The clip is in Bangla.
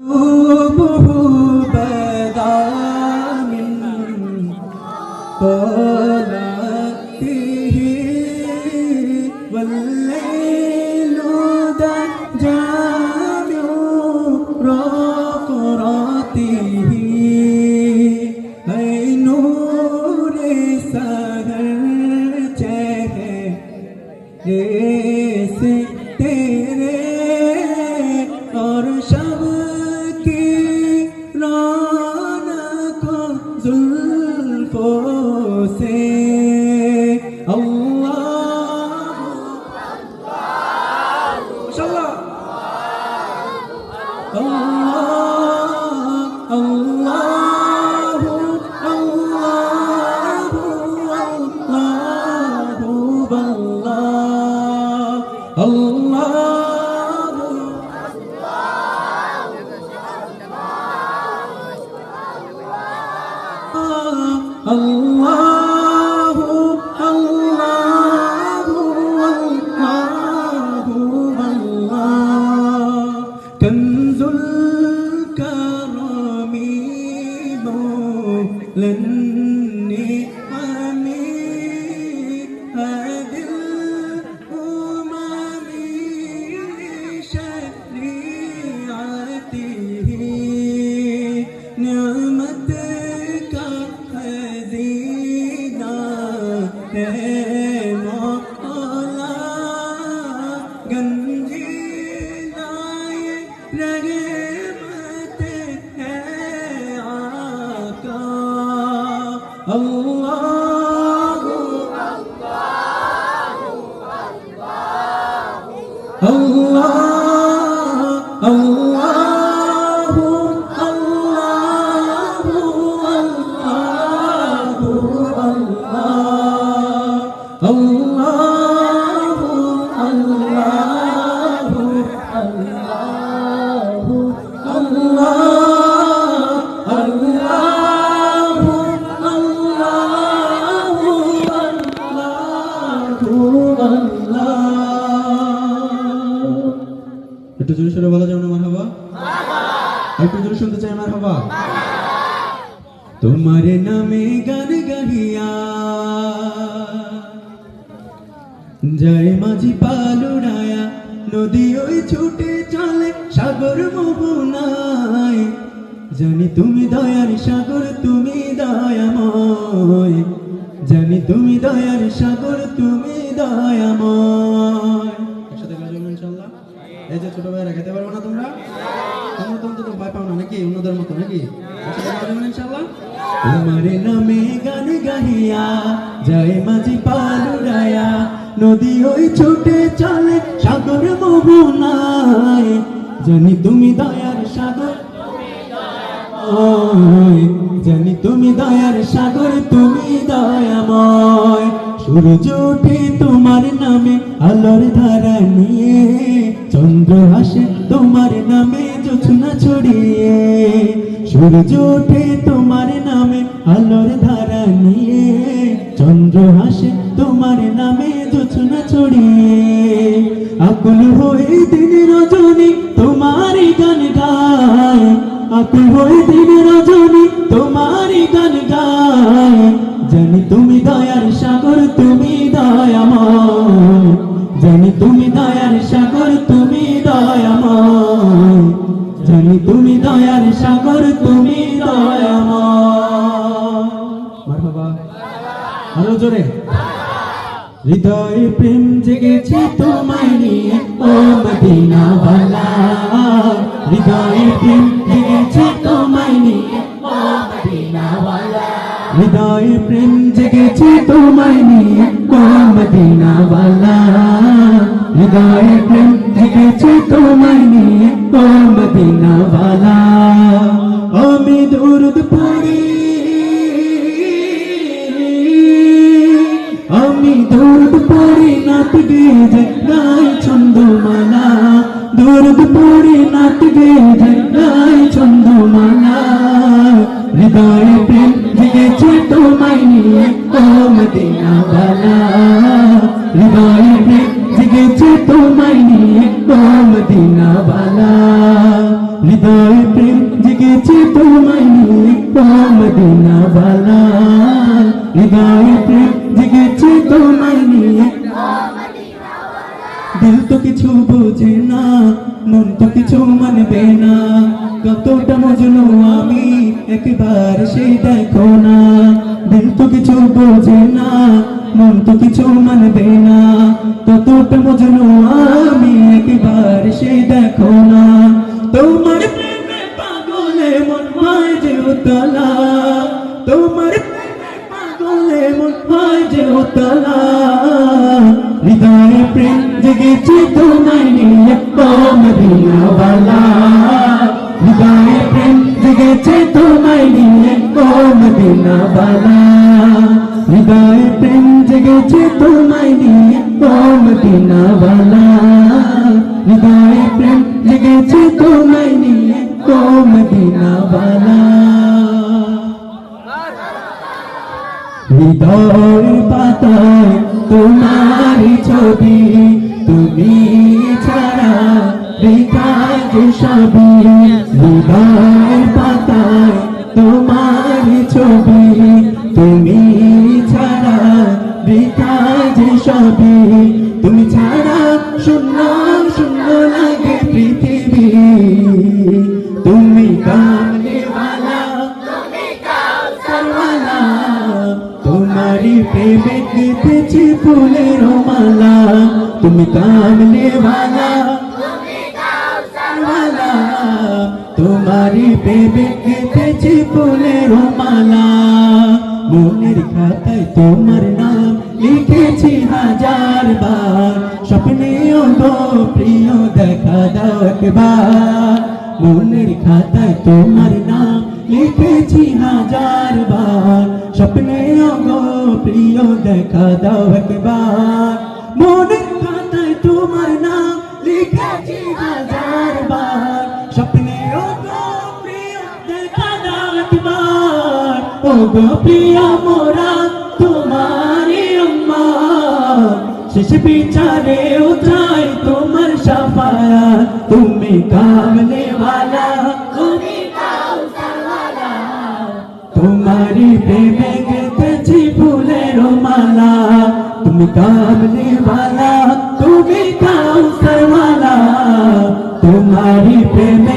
قلوبه بدا من طلعته والليل جامع رقراته أي نور سهر चेहरे से तेरे और शब की रौनकों जुल्फों से كنز الكرم للنعم هذه الأمم شريعته نعمتك خزينة مولا गंजीला ये रहमत है आका अल्लाह अल्लाह अल्लाह अल्लाह একটু জোরে সরে বলা যাবে না মারহাবা একটু জোরে শুনতে চাই মারহাবা তোমার নামে গান গাহিয়া জয় মাঝি পালুড়ায়া নদী ওই ছুটে চলে সাগর মোহনায় জানি তুমি দয়ার সাগর তুমি দয়াময় জানি তুমি দয়ার সাগর তুমি দয়াময় একসাথে গাইবেন ইনশাআল্লাহ এই যে ছোট ভাইরা খেতে পারবো না তোমরা তো ভয় পাও না নাকি অন্যদের মতো নাকি একসাথে গাইবেন ইনশাআল্লাহ তোমার নামে গান গাহিয়া জয় মাঝি পালুড়ায়া নদী ওই ছুটে চলে সাগর মোহনায় জানি তুমি দয়ার সাগর জানি তুমি দয়ার সাগর তুমি দয়াময় সূর্য ওঠে তোমার নামে আলোর ধারা নিয়ে চন্দ্র হাসে তোমার নামে জোছনা ছড়িয়ে সূর্য ওঠে তোমার নামে আলোর ধারা নিয়ে চন্দ্র হাসে তোমার নামে জোছনা ছড়িয়ে আকুল হয়ে দিন রজনী তোমারই গান গায় আকুল হয়ে দিন রজনী তোমারই গান গায় জানি তুমি দয়ার সাগর তুমি দয়াময় জানি তুমি দয়ার সাগর তুমি দয়াময় জানি তুমি দয়ার সাগর তুমি দয়াময় মারহাবা আরো জোরে হৃদয়ে প্রেম জেগেছে তোমায় নিয়ে ও মদিনা ওয়ালা হৃদয়ে প্রেম জেগেছে তোমায় নিয়ে ও মদিনা ওয়ালা হৃদয়ে প্রেম জেগেছে তোমায় নিয়ে ও মদিনা ওয়ালা হৃদয়ে প্রেম জেগেছে তোমায় নিয়ে ও মদিনা ওয়ালা আমি দরুদ পড়ি আমি দরুদ পড়ি নাত গেয়ে গাই ছন্দমালা দরুদ পড়ি নাত গেয়ে গাই ছন্দমালা হৃদয়ে প্রেম জেগেছে তোমায় নিয়ে ও মদিনা ওয়ালা হৃদয়ে প্রেম জেগেছে তোমায় নিয়ে ও মদিনা ওয়ালা হৃদয়ে প্রেম জেগেছে তোমায় নিয়ে ও মদিনা वाला হৃদয়ে প্রেম জেগেছে তোমায় নিয়ে দিল তো কিছু বোঝে না মন তো কিছু মানবে না কতটা মজনু আমি একবার সেই দেখো না দিল তো কিছু বোঝে না মন তো কিছু মানবে না কতটা মজনু আমি একবার সেই দেখো না তোমার প্রেমে পাগলে মন হয় যে উতলা তোমার প্রেমে পাগলে মন হয় যে উতলা হৃদয়ে প্রেম জেগেছে তোমায় নিয়ে ও মদিনা वाला হৃদয়ে প্রেম জেগেছে তোমায় নিয়ে ও মদিনা वाला হৃদয়ে প্রেম জেগেছে তোমায় নিয়ে ও মদিনা वाला হৃদয়ে প্রেম জেগেছে তোমায় নিয়ে ও মদিনা वाला হৃদয়ের পাতায় তোমার ছবি তুমি ছাড়া বেকার যে সবই হৃদয়ের পাতায় তোমার ছবি তুমি ছাড়া বেকার যে সবই তুমি ছাড়া শূন্য শূন্য লাগে পৃথিবী তুমি কামনেওয়ালা কামনেওয়ালা তোমারি প্রেমে গেঁথেছি ফুলের মালা তুমি কামনেওয়ালা वाला तुम्हारी प्रेमे गেঁথেছি ফুলের মালা মনের খাতায় তোমার নাম লিখেছি হাজার বার স্বপ্নেও গো প্রিয় দেখা দাও একবার মনের খাতায় তোমার নাম লিখেছি হাজার বার স্বপ্নেও গো প্রিয় দেখা দাও একবার মনের খাতায় তোমার নাম লিখেছি হাজার বার স্বপ্নেও গো প্রিয় দেখা দাও একবার ও গো প্রিয় মোরা তোমারি উম্মত শেষ বিচারেও চাই তোমার শাফায়াত তুমি কামনেওয়ালা তুমি কাউসারওয়ালা তোমারি প্রেমে গেঁথেছি ফুলের মালা তুমি কামনেওয়ালা তুমি কাউসারওয়ালা तुम्हारी प्रेम